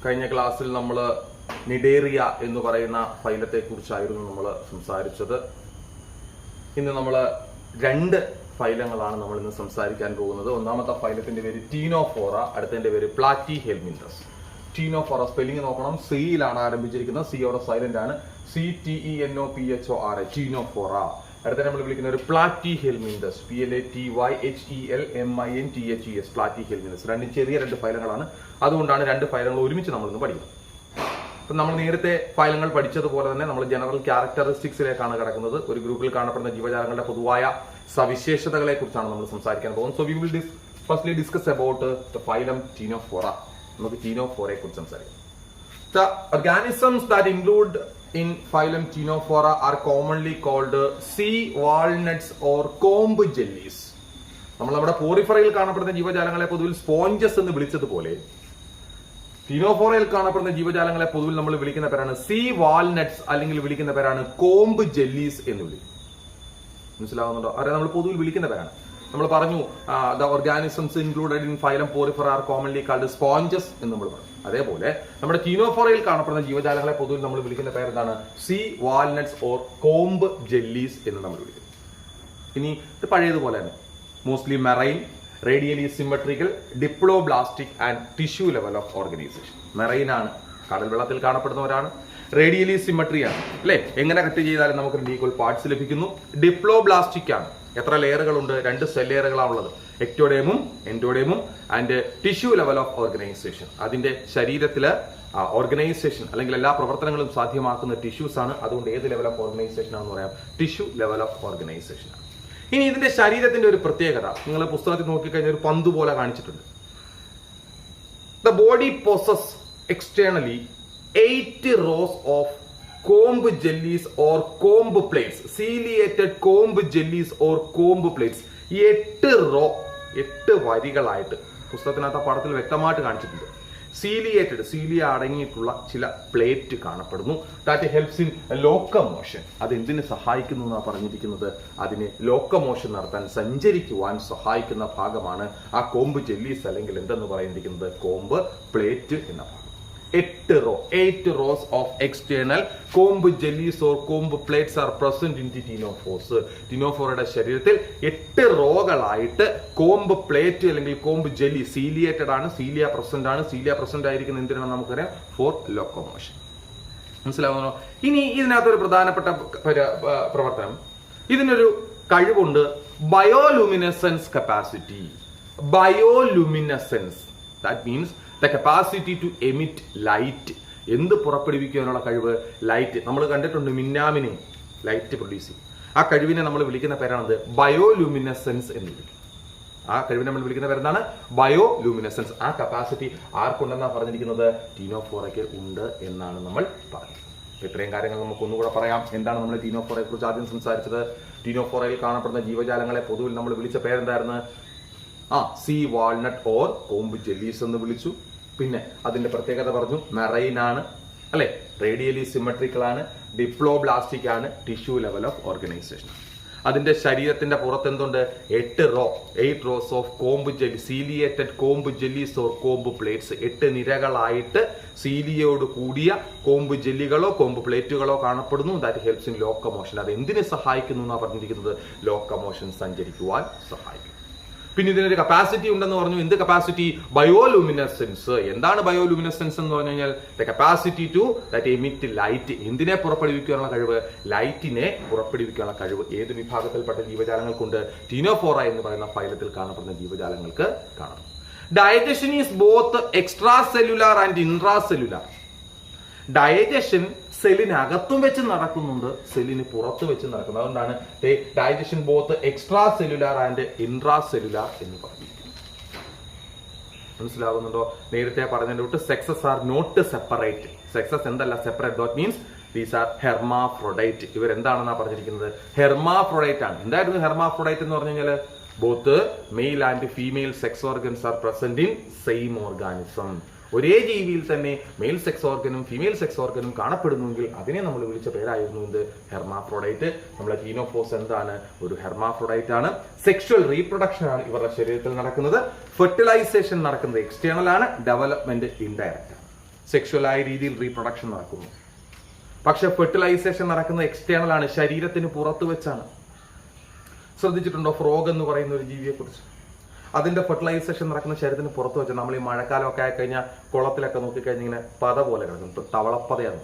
കഴിഞ്ഞ ക്ലാസ്സിൽ നമ്മൾ നിഡേറിയ എന്ന് പറയുന്ന ഫൈലത്തെ കുറിച്ചായിരുന്നു നമ്മൾ സംസാരിച്ചത്. ഇന്ന് നമ്മൾ രണ്ട് ഫൈലങ്ങളാണ് നമ്മൾ ഇന്ന് സംസാരിക്കാൻ പോകുന്നത്. ഒന്നാമത്തെ ഫൈലത്തിന്റെ പേര് ടീനോഫോറ, അടുത്തതിന്റെ പേര് പ്ലാറ്റി ഹെൽമിന്തസ്. ടീനോഫോറ സ്പെല്ലിംഗ് നോക്കണം, സിയിലാണ് ആരംഭിച്ചിരിക്കുന്നത്, സിയോടെ സൈലന്റ് ആണ്, CTENOPHORA, ടീനോഫോറ. അടുത്ത നമ്മൾ വിളിക്കുന്ന ഒരു platy helminthes, PLATYHELMINTHES, platy helminthes. രണ്ടും ചെറിയ രണ്ട് ഫൈലങ്ങളാണ്, അതുകൊണ്ടാണ് രണ്ട് ഫൈലങ്ങൾ ഒരുമിച്ച് നമ്മൾ ഇന്ന് പഠിക്കുന്നത്. അപ്പൊ നമ്മൾ നേരത്തെ ഫൈലങ്ങൾ പഠിച്ചതുപോലെ തന്നെ നമ്മൾ ജനറൽ ക്യാരക്ടറിസ്റ്റിക്സിലേക്കാണ് കിടക്കുന്നത്. ഒരു ഗ്രൂപ്പിൽ കാണപ്പെടുന്ന ജീവജാലങ്ങളുടെ പൊതുവായ സവിശേഷതകളെ കുറിച്ചാണ് നമ്മൾ സംസാരിക്കാൻ പോകുന്നത്. So we will firstly discuss about the phylum Ctenophora. നമുക്ക് ടീനോഫോറയെ കുറിച്ച് സംസാരിക്കാം. The organisms that include in phylum Ctenophora are commonly called sea walnuts or comb jellies. നമ്മൾ നമ്മുടെ പോറിഫറയിൽ കാണപ്പെടുന്ന ജീവജാലങ്ങളെ പൊതുവിൽ സ്പോഞ്ചസ് എന്ന് വിളിച്ചതുപോലെ ടീനോഫോറയിൽ കാണപ്പെടുന്ന ജീവജാലങ്ങളെ പൊതുവിൽ നമ്മൾ വിളിക്കുന്ന പേരാണ് സീ വാൾനട്ട്സ്, അല്ലെങ്കിൽ വിളിക്കുന്ന പേരാണ് കോംബ് ജെല്ലീസ് എന്ന് വിളിക്കും. മനസ്സിലാവുന്നുണ്ടോ? അവരെ നമ്മൾ പൊതുവിൽ വിളിക്കുന്ന പേരാണ്. നമ്മൾ പറഞ്ഞു the organisms included in phylum Porifera R commonly called sponges എന്ന് നമ്മൾ പറഞ്ഞു. അതേപോലെ നമ്മുടെ ടീനോഫോറയിൽ കാണപ്പെടുന്ന ജീവജാലങ്ങളെ പൊതുവിൽ നമ്മൾ വിളിക്കുന്ന പേരെന്താണ്? Sea walnuts or comb jellies എന്ന് നമ്മൾ വിളിക്കുന്നു. ഇനി ഇത് പഴയതുപോലെ തന്നെ mostly marine, radially symmetrical, diploblastic and tissue level of organisation. Marine ആണ്, കടൽ വെള്ളത്തിൽ കാണപ്പെടുന്നവരാണ്. റേഡിയലി സിമെട്രി ആണ്, അല്ലെ? എങ്ങനെ കട്ട് ചെയ്താലും നമുക്ക് ഈക്വൽ പാർട്സ് ലഭിക്കുന്നു. ഡിപ്ലോബ്ലാസ്റ്റിക് ആണ്. എത്ര ലെയറുകളുണ്ട്? 2 സെൽ ലെയറുകളാണുള്ളത്, എക്ടോഡേമും എൻഡോഡേമും. And tissue level of organisation, അതിന്റെ ശരീരത്തില് ഓർഗനൈസേഷൻ അല്ലെങ്കിൽ എല്ലാ പ്രവർത്തനങ്ങളും സാധ്യമാക്കുന്ന ടിഷ്യൂസ് ആണ്. അതുകൊണ്ട് ഏത് ലെവൽ ഓഫ് ഓർഗനൈസേഷൻ ആണെന്ന് പറയാം? ടിഷ്യൂ ലെവൽ ഓഫ് ഓർഗനൈസേഷൻ ആണ്. ഇനി ഇതിന്റെ ശരീരത്തിന്റെ ഒരു പ്രത്യേകത നിങ്ങൾ പുസ്തകത്തിൽ നോക്കിക്കഴിഞ്ഞാൽ ഒരു പന്ത് പോലെ കാണിച്ചിട്ടുണ്ട്. The body poses externally 8 rows of comb jellies or comb plates, ciliated comb jellies or comb plates. 8 വരികളായിട്ട് പുസ്തകത്തിനകത്ത് പാഠത്തിൽ വ്യക്തമായിട്ട് കാണിച്ചിട്ടുണ്ട്. സീലിയേറ്റഡ്, സീലിയ അടങ്ങിയിട്ടുള്ള ചില പ്ലേറ്റ് കാണപ്പെടുന്നു. That helps in locomotion. അത് എന്തിനു സഹായിക്കുന്നു എന്നാണ് പറഞ്ഞിരിക്കുന്നത്? അതിന് ലോക്കമോഷൻ നടത്താൻ, സഞ്ചരിക്കുവാൻ സഹായിക്കുന്ന ഭാഗമാണ് ആ കോംബ് ജെല്ലീസ്, അല്ലെങ്കിൽ എന്തെന്ന് പറയുന്നിരിക്കുന്നത്? കോംബ് പ്ലേറ്റ് എന്ന ഭാഗം. 8 rows of external comb jellies or comb plates are present in the Ctenophores. ടീനോഫോറയുടെ ശരീരത്തിൽ 8 റോകളായിട്ട് കോംബ് പ്ലേറ്റ് അല്ലെങ്കിൽ കോംബ് ജെല്ലി, സീലിയേറ്റഡ് ആണ്, സീലിയ പ്രസന്റ് ആണ്. സീലിയ പ്രസന്റ് ആയിരിക്കുന്ന എന്തിനാണ് നമുക്കറിയാം? For locomotion. മനസ്സിലാവുന്നോ? ഇനി ഇതിനകത്തൊരു പ്രധാനപ്പെട്ട പ്രവർത്തനം, ഇതിനൊരു കഴിവുണ്ട്, bioluminescence capacity. Bioluminescence, that means the capacity to emit light. എന്ത് പുറപ്പെടുവിക്കാനുള്ള കഴിവ്? ലൈറ്റ്. നമ്മൾ കണ്ടിട്ടുണ്ട് മിന്നാമിനി ലൈറ്റ് പ്രൊഡ്യൂസ് ചെയ്യും. ആ കഴിവിനെ നമ്മൾ വിളിക്കുന്ന പേരാണത് ബയോലുമിനസെൻസ് എന്ന് വിളിക്കും. ആ കഴിവിനെ നമ്മൾ വിളിക്കുന്ന പേരെന്താണ്? ബയോലുമിനസെൻസ്. ആ കപ്പാസിറ്റി ആർക്കുണ്ടെന്നാണ് പറഞ്ഞിരിക്കുന്നത്? ടീനോഫോറയ്ക്ക് ഉണ്ട് എന്നാണ് നമ്മൾ പറഞ്ഞത്. ഇത്രയും കാര്യങ്ങൾ നമുക്ക് ഒന്നുകൂടെ പറയാം. എന്താണ് നമ്മൾ ടീനോഫോറയെ കുറിച്ച് ആദ്യം സംസാരിച്ചത്? ടീനോഫോറയിൽ കാണപ്പെടുന്ന ജീവജാലങ്ങളെ പൊതുവിൽ നമ്മൾ വിളിച്ച പേരെന്തായിരുന്നു? Sea walnut or comb jellies എന്ന് വിളിച്ചു. പിന്നെ അതിന്റെ പ്രത്യേകത പറഞ്ഞു, മെറൈൻ ആണ്, അല്ലെ? റേഡിയലി സിമെട്രിക്കൽ ആണ്, ഡിപ്ലോബ്ലാസ്റ്റിക് ആണ്, ടിഷ്യൂ ലെവൽ ഓഫ് ഓർഗനൈസേഷൻ. അതിന്റെ ശരീരത്തിന്റെ പുറത്ത് എന്തുണ്ട്? 8 rows of comb jelly, ciliated comb jellies or comb plates. 8 നിരകളായിട്ട് സീലിയോട് കൂടിയ കോംബ് ജെല്ലികളോ കോംബ് പ്ലേറ്റുകളോ കാണപ്പെടുന്നു. That helps in locomotion. അത് എന്തിനെ സഹായിക്കുന്നു എന്നാണ് പറഞ്ഞിരിക്കുന്നത്? ലോക്കമോഷൻ, സഞ്ചരിക്കുവാൻ സഹായിക്കും. പിന്നെ ഇതിനൊരു കപ്പാസിറ്റി ഉണ്ടെന്ന് പറഞ്ഞു. എന്ത് കപ്പാസിറ്റി? ബയോലുമിനസെൻസ്. എന്താണ് ബയോലുമിനസെൻസ് എന്ന് പറഞ്ഞു കഴിഞ്ഞാൽ? The capacity to that emit light. എന്തിനെ പുറപ്പെടുവിക്കാനുള്ള കഴിവ്? ലൈറ്റിനെ പുറപ്പെടുവിക്കാനുള്ള കഴിവ് ഏത് വിഭാഗത്തിൽപ്പെട്ട ജീവജാലങ്ങൾക്കുണ്ട്? ടീനോഫോറ എന്ന് പറയുന്ന ഫൈലത്തിൽ കാണപ്പെടുന്ന ജീവജാലങ്ങൾക്ക് കാണും. Digestion is both extra cellular and intra cellular. Digestion സെല്ലിനകത്തും വെച്ച് നടക്കുന്നുണ്ട്, സെല്ലിന് പുറത്ത് വെച്ച് നടക്കുന്നത്. അതുകൊണ്ടാണ് digestion both extra cellular and intra cellular എന്ന് പറഞ്ഞിരിക്കുന്നത്. മനസ്സിലാവുന്നുണ്ടോ? നേരത്തെ പറഞ്ഞതിന്റെ sexes are not separate. Sexes എന്തല്ല separate? That means these are hermaphrodite. ഇവരെന്താണെന്നാ പറഞ്ഞിരിക്കുന്നത്? ഹെർമാഫ്രോഡൈറ്റ് ആണ്. എന്തായിരുന്നു ഹെർമാഫ്രോഡൈറ്റ് എന്ന് പറഞ്ഞു കഴിഞ്ഞാൽ? Both male and female sex organs are present in same organism. ഒരേ ജീവിയിൽ തന്നെ മെയിൽ സെക്സ് ഓർഗനും ഫീമെയിൽ സെക്സ് ഓർഗനും കാണപ്പെടുന്നുവെങ്കിൽ അതിനെ നമ്മൾ വിളിച്ച പേരായിരുന്നു എന്ത്? ഹെർമാഫ്രോഡൈറ്റ്. നമ്മളെ ടീനോഫോസ് എന്താണ്? ഒരു ഹെർമാഫ്രോഡൈറ്റ് ആണ്. സെക്ഷുവൽ റീപ്രൊഡക്ഷൻ ആണ് ഇവരുടെ ശരീരത്തിൽ നടക്കുന്നത്. ഫെർട്ടിലൈസേഷൻ നടക്കുന്നത് എക്സ്റ്റേണൽ ആണ്, ഡെവലപ്മെന്റ് ഇൻഡയറക്റ്റ് ആണ്. സെക്ഷുവലായ രീതിയിൽ റീപ്രൊഡക്ഷൻ നടക്കുന്നു. പക്ഷെ ഫെർട്ടിലൈസേഷൻ നടക്കുന്ന എക്സ്റ്റേണൽ ആണ്, ശരീരത്തിന് പുറത്തു വെച്ചാണ്. ശ്രദ്ധിച്ചിട്ടുണ്ടോ ഫ്രോഗ് എന്ന് പറയുന്ന ഒരു ജീവിയെ കുറിച്ച്? അതിന്റെ ഫെർട്ടിലൈസേഷൻ നടക്കുന്ന ശരീരത്തിന് പുറത്തു വെച്ചാൽ നമ്മൾ ഈ മഴക്കാലമൊക്കെ ആയിക്കഴിഞ്ഞാൽ കുളത്തിലൊക്കെ നോക്കിക്കഴിഞ്ഞാൽ ഇങ്ങനെ പത പോലെ കിടക്കും, തവളപ്പതയാണ്.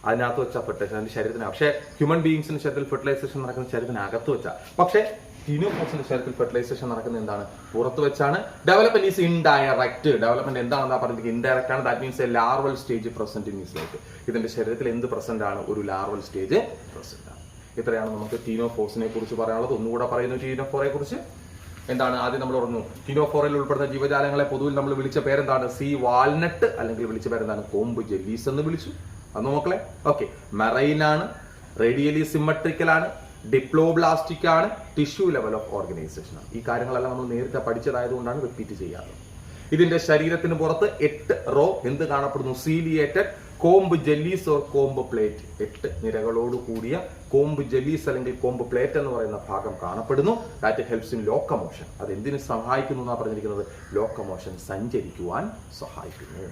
അതിനകത്ത് വെച്ചാൽ ഫെർട്ടിലൈസേഷൻ അതിന്റെ ശരീരത്തിന്. പക്ഷേ ഹ്യൂമൻ ബീയിങ്സിന്റെ ശരീരത്തിൽ ഫെർട്ടിലൈസേഷൻ നടക്കുന്ന ശരീരത്തിന് അകത്ത് വെച്ചാൽ. പക്ഷേ ടീനോഫോസിന്റെ ശരീരത്തിൽ ഫെർട്ടിലൈസേഷൻ നടക്കുന്നത് എന്താണ്? പുറത്തു വെച്ചാണ്. Development is indirect. ഡെവലപ്മെന്റ് എന്താണെന്നാ പറഞ്ഞിരിക്കുന്നത്? ഇൻഡയറക്റ്റ് ആണ്. That means A larval stage present in his life. ഇതിന്റെ ശരീരത്തിൽ എന്ത് പ്രസന്റ് ആണ്? ഒരു ലാർവൽ സ്റ്റേജ് പ്രസന്റ് ആണ്. ഇത്രയാണ് നമുക്ക് ടീനോഫോസിനെ കുറിച്ച് പറയാനുള്ളത്. ഒന്നുകൂടെ പറയുന്നു ടീനോഫോറെ കുറിച്ച്. എന്താണ്? ആദ്യം നമ്മൾ പറഞ്ഞു ടീനോഫോറയിൽ ഉൾപ്പെടുന്ന ജീവജാലങ്ങളെ പൊതുവിൽ നമ്മൾ വിളിച്ച പേരെന്താണ്? സീ വാൾനട്ട്, അല്ലെങ്കിൽ വിളിച്ച പേരെന്താണ്? കോമ്പ് ജെല്ലീസ് എന്ന് വിളിച്ചു. അത് നോക്കളെ. ഓക്കെ, മെറൈൻ ആണ്, റേഡിയലി സിമ്മട്രിക്കൽ ആണ്, ഡിപ്ലോബ്ലാസ്റ്റിക് ആണ്, ടിഷ്യൂ ലെവൽ ഓഫ് ഓർഗനൈസേഷൻ ആണ്. ഈ കാര്യങ്ങളെല്ലാം നമ്മൾ നേരത്തെ പഠിച്ചതായതുകൊണ്ടാണ് റിപ്പീറ്റ് ചെയ്യാറ്. ഇതിന്റെ ശരീരത്തിന് പുറത്ത് 8 റോ എന്ത് കാണപ്പെടുന്നു? Ciliated comb jellies or comb plate. 8 നിരകളോട് കൂടിയ കോംബ് ജെല്ലീസ് അല്ലെങ്കിൽ കോംബ് പ്ലേറ്റ് എന്ന് പറയുന്ന ഭാഗം കാണപ്പെടുന്നു. That helps in locomotion. അത് എന്തിനു സഹായിക്കുന്നു എന്നാണ് പറഞ്ഞിരിക്കുന്നത്? ലോക്കമോഷൻ, സഞ്ചരിക്കുവാൻ സഹായിക്കുന്നു.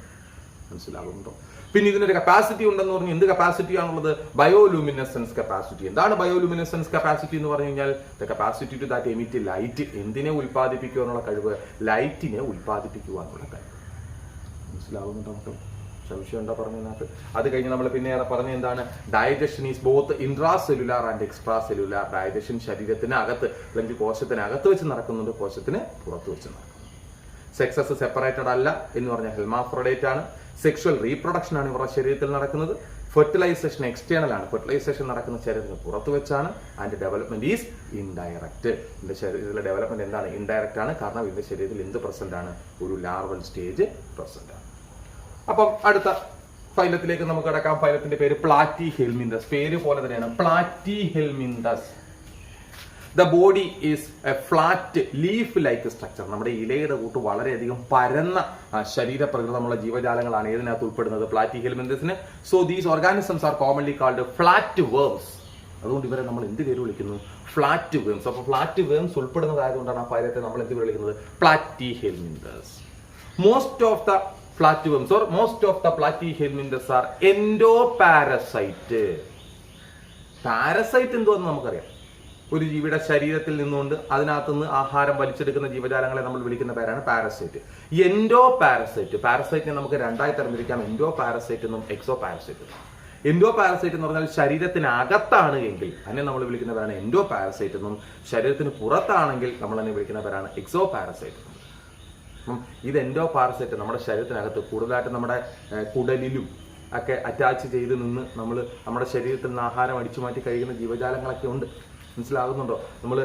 മനസ്സിലാകുന്നുണ്ടോ? പിന്നെ ഇതിനൊരു കപ്പാസിറ്റി ഉണ്ടെന്ന് പറഞ്ഞു. എന്ത് കപ്പാസിറ്റി ആണുള്ളത്? Bioluminescence capacity. എന്താണ് ബയോലൂമിനസെൻസ് കപ്പാസിറ്റി എന്ന് പറഞ്ഞു കഴിഞ്ഞാൽ? The capacity to that emit light. എന്തിനെ ഉൽപ്പാദിപ്പിക്കുവാനുള്ള കഴിവ്? ലൈറ്റിനെ ഉൽപ്പാദിപ്പിക്കുവാനുള്ള കഴിവ്. മനസ്സിലാകുന്നുണ്ടോ നമുക്ക്? സംശയം എന്താ പറഞ്ഞതിനകത്ത്? അത് കഴിഞ്ഞ് നമ്മൾ പിന്നെ പറഞ്ഞ എന്താണ്? Digestion is both intra cellular and extra cellular. Digestion ശരീരത്തിന് അകത്ത് അല്ലെങ്കിൽ കോശത്തിനകത്ത് വെച്ച് നടക്കുന്നുണ്ട്, കോശത്തിന് പുറത്ത് വെച്ച് നടക്കുന്നു. സെക്സസ് സെപ്പറേറ്റഡ് അല്ല എന്ന് പറഞ്ഞാൽ ഹെർമാഫ്രോഡൈറ്റ് ആണ്. സെക്ഷുവൽ റീപ്രൊഡക്ഷൻ ആണ് ഇവരുടെ ശരീരത്തിൽ നടക്കുന്നത്. ഫെർട്ടിലൈസേഷൻ എക്സ്റ്റേണൽ ആണ്. ഫെർട്ടിലൈസേഷൻ നടക്കുന്ന ശരീരത്തിന് പുറത്തു വെച്ചാണ്. And development is indirect. ഇതിന്റെ ശരീരത്തിലെ ഡെവലപ്മെന്റ് എന്താണ്? ഇൻഡയറക്റ്റ് ആണ്. കാരണം ഇതിന്റെ ശരീരത്തിൽ എന്ത് പ്രസന്റ് ആണ്? ഒരു ലാർവൽ സ്റ്റേജ് പ്രസന്റ് ആണ്. അപ്പം അടുത്ത ഫൈലത്തിലേക്ക് നമുക്ക് കിടക്കാം. ഫൈലത്തിന്റെ പേര് പ്ലാറ്റി ഹെൽമിന്തസ്. പേര് പോലെ തന്നെയാണ്, platyhelminthes. The body is a flat leaf like structure. നമ്മുടെ ഇലയുടെ കൂട്ട് വളരെയധികം പരന്ന ശരീരപ്രകൃതമുള്ള ജീവജാലങ്ങളാണ് ഇതിനകത്ത് ഉൾപ്പെടുന്നത് പ്ലാറ്റി ഹെൽമിന്തസിന്. So these organisms are commonly called flat worms. അതുകൊണ്ട് ഇവരെ നമ്മൾ എന്ത് പേര് വിളിക്കുന്നു? Flat worms. അപ്പൊ ഫ്ലാറ്റ് വേംസ് ഉൾപ്പെടുന്നതായതുകൊണ്ടാണ് ആ ഫൈലത്തെ നമ്മൾ എന്ത് വിളിക്കുന്നത്? Platyhelminthes. Most of the flatworms or most of the platyhelminthes are endoparasite. Parasite എന്തുവെന്ന് നമുക്കറിയാം. ഒരു ജീവിയുടെ ശരീരത്തിൽ നിന്നുകൊണ്ട് അതിനകത്തുനിന്ന് ആഹാരം വലിച്ചെടുക്കുന്ന ജീവജാലങ്ങളെ നമ്മൾ വിളിക്കുന്ന പേരാണ് പാരസൈറ്റ്. Endo parasite. പാരസൈറ്റിനെ നമുക്ക് രണ്ടായി തരംതിരിക്കാം, എൻഡോ പാരസൈറ്റ് എന്നും എക്സോ പാരസൈറ്റ് എന്നും. എൻഡോ പാരസൈറ്റ് എന്ന് പറഞ്ഞാൽ ശരീരത്തിനകത്താണ് എങ്കിൽ അതിനെ നമ്മൾ വിളിക്കുന്ന പേരാണ് എൻഡോ പാരസൈറ്റ് എന്നും, ശരീരത്തിന് പുറത്താണെങ്കിൽ നമ്മൾ അതിനെ വിളിക്കുന്ന പേരാണ് എക്സോ പാരസൈറ്റ് എന്നും. ഇത് എൻഡോ പാരസൈറ്റ് നമ്മുടെ ശരീരത്തിനകത്ത് കൂടുതലായിട്ട് നമ്മുടെ കുടലിലും ഒക്കെ അറ്റാച്ച് ചെയ്ത് നിന്ന് നമ്മൾ നമ്മുടെ ശരീരത്തിൽ നിന്ന് ആഹാരം അടിച്ചു മാറ്റി കഴിക്കുന്ന ജീവജാലങ്ങളൊക്കെ ഉണ്ട്. മനസ്സിലാകുന്നുണ്ടോ? നമ്മൾ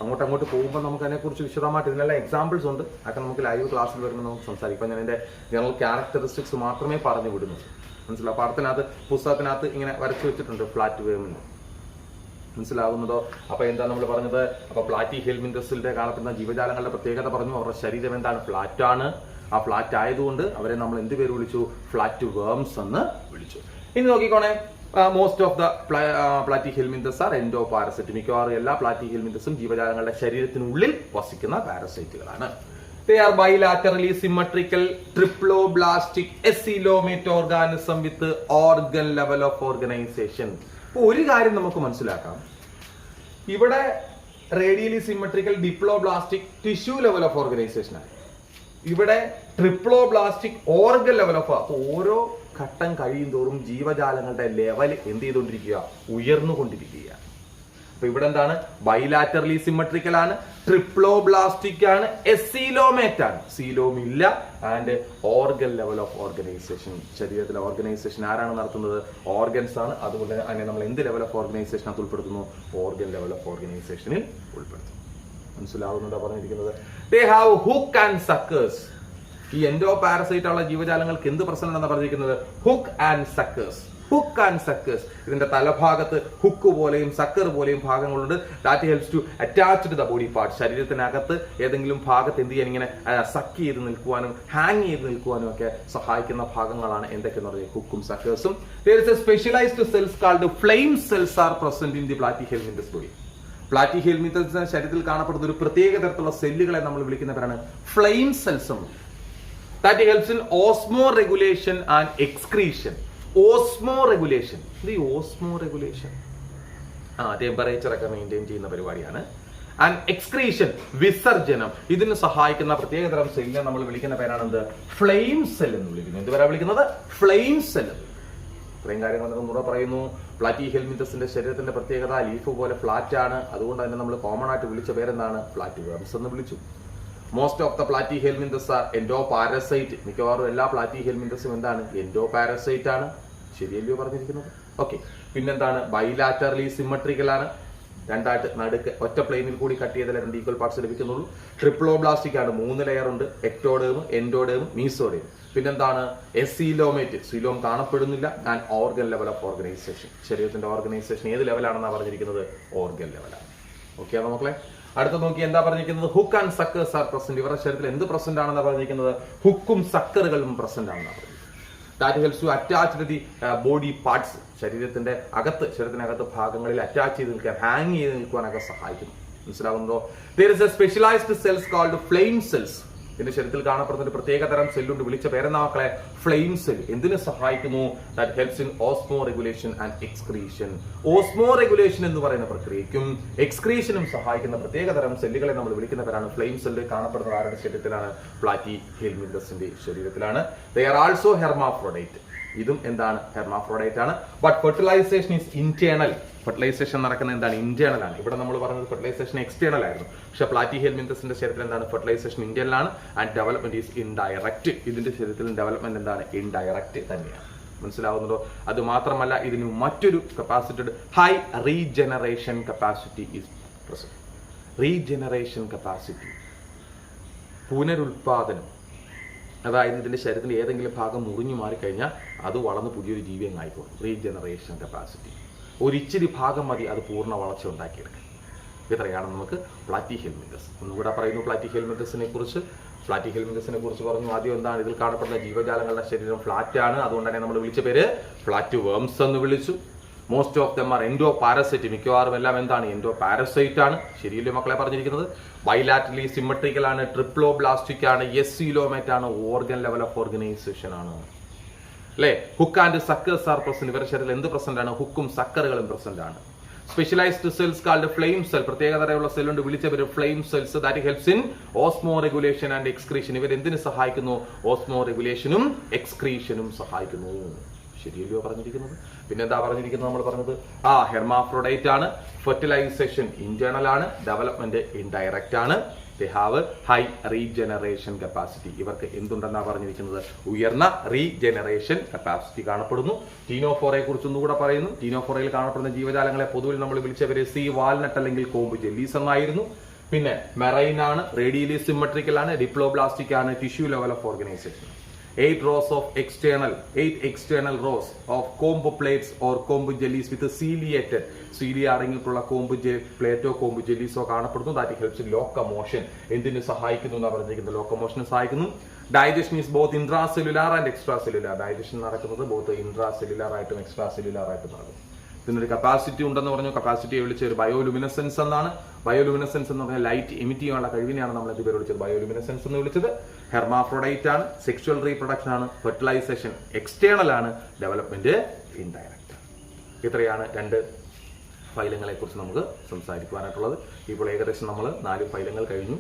അങ്ങോട്ട് പോകുമ്പോൾ നമുക്ക് അതിനെക്കുറിച്ച് വിശദമായിട്ട് ഇതിനെല്ലാം എക്സാമ്പിൾസ് ഉണ്ട്. അതൊക്കെ നമുക്ക് ലൈവ് ക്ലാസ്സിൽ വരുമ്പോൾ നമുക്ക് സംസാരിക്കാം. ഞാൻ എൻ്റെ ജനറൽ ക്യാരക്ടറിസ്റ്റിക്സ് മാത്രമേ പറഞ്ഞു വിടുന്നു. മനസ്സിലാവും? പാഠത്തിനകത്ത് പുസ്തകത്തിനകത്ത് ഇങ്ങനെ വരച്ചു വെച്ചിട്ടുണ്ട് ഫ്ലാറ്റ് വേമിന്. മനസ്സിലാകുന്നതോ? അപ്പൊ എന്താ നമ്മൾ പറഞ്ഞത്? അപ്പൊ പ്ലാറ്റി ഹെൽമിന്തസിന്റെ കാണപ്പെടുന്ന ജീവജാലങ്ങളുടെ പ്രത്യേകത പറഞ്ഞു. അവരുടെ ശരീരം എന്താണ്? ഫ്ലാറ്റ് ആണ്. ആ ഫ്ലാറ്റ് ആയതുകൊണ്ട് അവരെ നമ്മൾ എന്ത് പേര് വിളിച്ചു? ഫ്ലാറ്റ് വേംസ് എന്ന് വിളിച്ചു. ഇനി നോക്കിക്കോണേ, most of the platyhelminthes are endo parasite. മിക്കവാറും എല്ലാ പ്ലാറ്റി ഹെൽമിന്തസും ജീവജാലങ്ങളുടെ ശരീരത്തിനുള്ളിൽ വസിക്കുന്ന പാരസൈറ്റുകളാണ്. They are bilaterally symmetrical, triploblastic, acoelomate organism with organ level of organization. ഒരു കാര്യം നമുക്ക് മനസ്സിലാക്കാം. ഇവിടെ radially symmetrical, diploblastic, tissue level of organisation ആണ്. ഇവിടെ ട്രിപ്ലോബ്ലാസ്റ്റിക്, ഓർഗൻ ലെവൽ ഓഫ്. ഓരോ ഘട്ടം കഴിയും തോറും ജീവജാലങ്ങളുടെ ലെവൽ എന്ത് ചെയ്തുകൊണ്ടിരിക്കുക? ഉയർന്നുകൊണ്ടിരിക്കുക. അപ്പൊ ഇവിടെ എന്താണ്? ബൈലാറ്ററലി സിമെട്രിക്കൽ ആണ്, ട്രിപ്ലോബ്ലാസ്റ്റിക് ആണ്, എസീലോമേറ്റ് ആണ്, സീലോം ഇല്ല, and organ level of organisation. ശരീരത്തിലെ ഓർഗനൈസേഷൻ ആരാണ് നടത്തുന്നത്? ഓർഗൻസ് ആണ്. അതുകൊണ്ട് അതിനെ നമ്മൾ എന്ത് ലെവൽ ഓഫ് ഓർഗനൈസേഷനകത്ത് ഉൾപ്പെടുത്തുന്നു? ഓർഗൻ ലെവൽ ഓഫ് ഓർഗനൈസേഷനിൽ ഉൾപ്പെടുത്തുന്നു. മനസ്സിലാവുന്നുണ്ടോ പറഞ്ഞിരിക്കുന്നത്? They have hook and suckers. ഈ എൻഡോ പാരസൈറ്റ് ഉള്ള ജീവജാലങ്ങൾക്ക് എന്ത് പ്രശ്നം എന്നാണ് പറഞ്ഞിരിക്കുന്നത്? Hook and suckers. Hook and suckers. ഇതിന്റെ തലഭാഗത്ത് ഹുക്ക് പോലെയും സക്കർ പോലെയും ഭാഗങ്ങളുണ്ട്. That helps to attach to the body part. ശരീരത്തിനകത്ത് ഏതെങ്കിലും ഭാഗത്ത് എന്ത് ചെയ്യാൻ ഇങ്ങനെ സക്ക് ചെയ്ത് നിൽക്കുവാനും ഹാങ് ചെയ്ത് നിൽക്കുവാനും ഒക്കെ സഹായിക്കുന്ന ഭാഗങ്ങളാണ് എന്തൊക്കെയെന്ന് പറയുന്നത്? ഹുക്കും സക്കേഴ്സും. There is a specialized cells called flame cells are present in the platyhelminthes body. പ്ലാറ്റിഹെൽമിന്തസിന്റെ ശരീരത്തിൽ കാണപ്പെടുന്ന ഒരു പ്രത്യേക തരത്തിലുള്ള സെല്ലുകളെ നമ്മൾ വിളിക്കുന്നവരാണ് ഫ്ലെയിം സെൽസ് എന്ന്. That helps in osmoregulation and excretion. Osmoregulation. The osmoregulation. Temperature ഒക്കെ മെയിൻറ്റെയിൻ ചെയ്യുന്ന പരിപാടിയാണ്. ആൻഡ് എക്സ്ക്രീഷൻ, വിസർജനം, ഇതിന് സഹായിക്കുന്ന പ്രത്യേകതരം സെല്ലിനെ നമ്മൾ വിളിക്കുന്ന പേരാണ് എന്ത്? ഫ്ലെയിം സെൽ എന്ന് വിളിക്കുന്നത്. എന്തുവരെ വിളിക്കുന്നത്? Flame cell. ഇത്രയും കാര്യങ്ങൾ നമ്മൾ പറയുന്നു. പ്ലാറ്റിഹെൽമിന്തസിന്റെ ശരീരത്തിന്റെ പ്രത്യേകത ലീഫ് പോലെ ഫ്ലാറ്റ് ആണ്. അതുകൊണ്ട് തന്നെ നമ്മൾ കോമൺ ആയിട്ട് വിളിച്ച പേരെന്താണ്? ഫ്ലാറ്റ് വേംസ് എന്ന് വിളിച്ചു. Most of the Platyhelminthes are endo parasite. മിക്കവാറും എല്ലാ പ്ലാറ്റിഹെൽമിന്തസും എന്താണ്? എൻഡോ പാരസൈറ്റ് ആണ്. ശരിയല്ലയോ പറഞ്ഞിരിക്കുന്നത്? ഓക്കെ. പിന്നെന്താണ്? ബൈലാറ്ററലി സിമ്മട്രിക്കൽ ആണ്. രണ്ടായിട്ട് നടുക്ക് ഒറ്റ പ്ലെയിനിൽ കൂടി കട്ട് ചെയ്താൽ 2 ഈക്വൽ പാർട്സ് ലഭിക്കുന്നുള്ളൂ. ട്രിപ്ലോബ്ലാസ്റ്റിക് ആണ്. 3 ലെയർ ഉണ്ട്. Ectoderm, endoderm, mesoderm. പിന്നെന്താണ്? എസീലോമേറ്റ്. സീലോം കാണപ്പെടുന്നില്ല. And organ level of organisation. ശരീരത്തിന്റെ ഓർഗനൈസേഷൻ ഏത് ലെവലാണെന്നാണ് പറഞ്ഞിരിക്കുന്നത്? ഓർഗൻ ലെവലാണ്. ഓക്കെ മക്കളെ. അടുത്ത നോക്കി എന്താ പറഞ്ഞിരിക്കുന്നത്? Hook and suckers are present. ഇവരുടെ ശരീരത്തിൽ എന്ത് പ്രസന്റ് ആണെന്നാ പറഞ്ഞിരിക്കുന്നത്? ഹുക്കും സക്കറുകളും പ്രസന്റ് ആണെന്നാണ് പറഞ്ഞത്. That helps to attach the body parts. ശരീരത്തിനകത്ത് ഭാഗങ്ങളിൽ അറ്റാച്ച് ചെയ്ത് നിൽക്കാൻ, ഹാങ് ചെയ്ത് നിൽക്കാനൊക്കെ സഹായിക്കുന്നു. മനസ്സിലാകുന്നതോ? there is a specialized cells called flame cells. ഇതിന്റെ ശരീരത്തിൽ കാണപ്പെടുന്ന ഒരു പ്രത്യേക തരം സെല്ലുണ്ട്. വിളിച്ച പേരെന്താ മക്കളെ? Flame cell. എന്തിനു സഹായിക്കുന്നു? That helps in osmoregulation and excretion. Osmo regulation എന്ന് പറയുന്ന പ്രക്രിയയ്ക്കും എക്സ്ക്രീഷനും സഹായിക്കുന്ന പ്രത്യേക തരം സെല്ലുകളെ നമ്മൾ വിളിക്കുന്ന പേരാണ് ഫ്ലെയിം സെല്ല്. കാണപ്പെടുന്ന ആരുടെ ശരീരത്തിലാണ്? പ്ലാറ്റിഹെൽമിന്തസിന്റെ ശരീരത്തിലാണ്. They are also hermaphrodite. ഇതും എന്താണ്? ഹെർമാഫ്രോഡൈറ്റ് ആണ്. But fertilisation is internal. Fertilisation നടക്കുന്ന എന്താണ്? ഇന്റേണൽ ആണ്. ഇവിടെ നമ്മൾ പറഞ്ഞത് ഫെർട്ടിലൈസേഷൻ എക്സ്റ്റേണൽ ആയിരുന്നു. പക്ഷെ പ്ലാറ്റിഹെൽമിന്തസിന്റെ ശരീരത്തിൽ എന്താണ്? ഫെർട്ടിലൈസേഷൻ ഇന്റേണൽ ആണ്. And development is indirect. ഇതിന്റെ ശരീരത്തിൽ ഡെവലപ്മെന്റ് എന്താണ്? ഇൻഡയറക്റ്റ് തന്നെയാണ്. മനസ്സിലാവുന്നതോ? അത് മാത്രമല്ല, ഇതിന് മറ്റൊരു capacity, high regeneration capacity is present. Regeneration capacity, പുനരുൽപാദനം. അതായത് ഇതിന്റെ ശരീരത്തിന്റെ ഏതെങ്കിലും ഭാഗം മുറിഞ്ഞു മാറിക്കഴിഞ്ഞാൽ അത് വളർന്ന് പുതിയൊരു ജീവി ആയിക്കോളും. Regeneration capacity. ഒരിച്ചിരി ഭാഗം മതി അത് പൂർണ്ണ വളർച്ച ഉണ്ടാക്കിയെടുക്കാൻ. ഇത്രയാണ് നമുക്ക് പ്ലാറ്റിഹെൽമിന്തസ്. ഒന്നുകൂടെ പറയുന്നു പ്ലാറ്റിഹെൽമിന്തസിനെ കുറിച്ച്. പ്ലാറ്റിഹെൽമിന്തസിനെ കുറിച്ച് പറഞ്ഞു. ആദ്യം എന്താണ്? ഇതിൽ കാണപ്പെടുന്ന ജീവജാലങ്ങളുടെ ശരീരം ഫ്ലാറ്റ് ആണ്. അതുകൊണ്ട് തന്നെ നമ്മൾ വിളിച്ച പേര് ഫ്ലാറ്റ് വേംസ് എന്ന് വിളിച്ചു. Most of them are endo parasite. മിക്കവാറും എല്ലാം എന്താണ്? എൻഡോ പാരസൈറ്റ് ആണ്. ശരിയല്ലേ മക്കളെ പറഞ്ഞിരിക്കുന്നത്? ബൈലാറ്ററലി സിമ്മട്രിക്കൽ ആണ്. ട്രിപ്ലോബ്ലാസ്റ്റിക് ആണ്. എസീലോമേറ്റ് ആണ്. ഓർഗൻ ലെവൽ ഓഫ് ഓർഗനൈസേഷൻ ആണ്. അല്ലെ? Hook and suckers are present. ഇവരുടെ ശരീരത്തിൽ എന്ത് പ്രസന്റ് ആണ്? ഹുക്കും സക്കറുകളും പ്രസന്റ് ആണ്. Specialised cells called flame cell. പ്രത്യേകതരമുള്ള സെല്ലുണ്ട്. വിളിച്ച പേര് flame cells. That helps in osmoregulation and excretion. ഇവർ എന്തിനു സഹായിക്കുന്നു? ഓസ്മോ റെഗുലേഷനും എക്സ്ക്രീഷനും സഹായിക്കുന്നു. ശരിയല്ലയോ പറഞ്ഞിരിക്കുന്നത്? പിന്നെ എന്താ പറഞ്ഞിരിക്കുന്നത്? നമ്മൾ പറഞ്ഞത് ഹെർമാഫ്രോഡൈറ്റ് ആണ്. ഫെർട്ടിലൈസേഷൻ ഇന്റേണൽ ആണ്. ഡെവലപ്മെന്റ് ഇൻഡയറക്റ്റ് ആണ്. They have a high regeneration capacity. ഇവർക്ക് എന്തുണ്ടെന്നാ പറഞ്ഞിരിക്കുന്നത്? ഉയർന്ന റീജനറേഷൻ കപ്പാസിറ്റി കാണപ്പെടുന്നു. ടീനോഫോറയെ കുറിച്ച് ഒന്നുകൂടെ പറയുന്നു. ടീനോഫോറയിൽ കാണപ്പെടുന്ന ജീവജാലങ്ങളെ പൊതുവിൽ നമ്മൾ വിളിച്ചവര് സീ വാൽനട്ട് അല്ലെങ്കിൽ കോമ്പ് ജെല്ലീസ് എന്നായിരുന്നു. പിന്നെ മെറൈൻ ആണ്. റേഡിയലി സിമ്മട്രിക്കൽ ആണ്. ഡിപ്ലോബ്ലാസ്റ്റിക് ആണ്. Tissue level of organisation. 8 external rows of comb plates or comb jellies with ciliated. Cilia അടങ്ങിയിട്ടുള്ള കോമ്പ് പ്ലേറ്റോ കോമ്പ് ജെല്ലീസോ കാണപ്പെടുന്നു. That helps in locomotion. എന്തിനു സഹായിക്കുന്നു എന്നാ പറഞ്ഞിരിക്കുന്നത്? ലോക്കമോഷന് സഹായിക്കുന്നു. Digestion is both intra cellular and extra cellular. Digestion നടക്കുന്നത് ബോത്ത് ഇൻട്രാ സെല്ലുലാർ ആയിട്ടും എക്സ്ട്രാ സെല്ലുലാർ ആയിട്ടും നടക്കും. ഇതിനൊരു കപ്പാസിറ്റി ഉണ്ടെന്ന് പറഞ്ഞു. കപ്പാസിറ്റിയെ വിളിച്ച ഒരു ബയോലുമിനസെൻസ് എന്നാണ്. ബയോലുമിനസെൻസ് എന്ന് പറഞ്ഞാൽ ലൈറ്റ് എമിറ്റ് ചെയ്യാനുള്ള കഴിവിനെയാണ് നമ്മൾ ഇത് പേര് വിളിച്ചത് ബയോലുമിനസെൻസ് എന്ന് വിളിച്ചത്. ഹെർമാഫ്രോഡൈറ്റ് ആണ്. സെക്ഷുവൽ റീപ്രൊഡക്ഷൻ ആണ്. ഫെർട്ടിലൈസേഷൻ എക്സ്റ്റേണൽ ആണ്. ഡെവലപ്മെന്റ് ഇൻഡയറക്റ്റ് ആണ്. ഇത്രയാണ് 2 ഫൈലങ്ങളെ കുറിച്ച് നമുക്ക് സംസാരിക്കുവാനായിട്ടുള്ളത്. ഇപ്പോൾ ഏകദേശം നമ്മൾ 4 ഫൈലങ്ങൾ കഴിഞ്ഞു.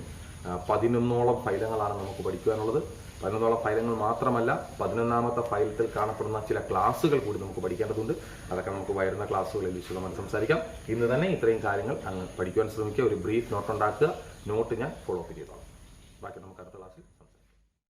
11ഓളം ഫൈലങ്ങളാണ് നമുക്ക് പഠിക്കുവാനുള്ളത്. 11ഓളം ഫൈലങ്ങൾ മാത്രമല്ല, 11ാമത്തെ ഫൈലത്തിൽ കാണപ്പെടുന്ന ചില ക്ലാസ്സുകൾ കൂടി നമുക്ക് പഠിക്കേണ്ടതുണ്ട്. അതൊക്കെ നമുക്ക് വരുന്ന ക്ലാസ്സുകളിൽ വിശദമായി സംസാരിക്കാം. ഇന്ന് തന്നെ ഇത്രയും കാര്യങ്ങൾ അങ്ങ് പഠിക്കുവാൻ ശ്രമിക്കുക. ഒരു ബ്രീഫ് നോട്ട് ഉണ്ടാക്കുക. നോട്ട് ഞാൻ ഫോളോ അപ്പ് ചെയ്തോളാം. ബാക്കി നമുക്ക് അടുത്ത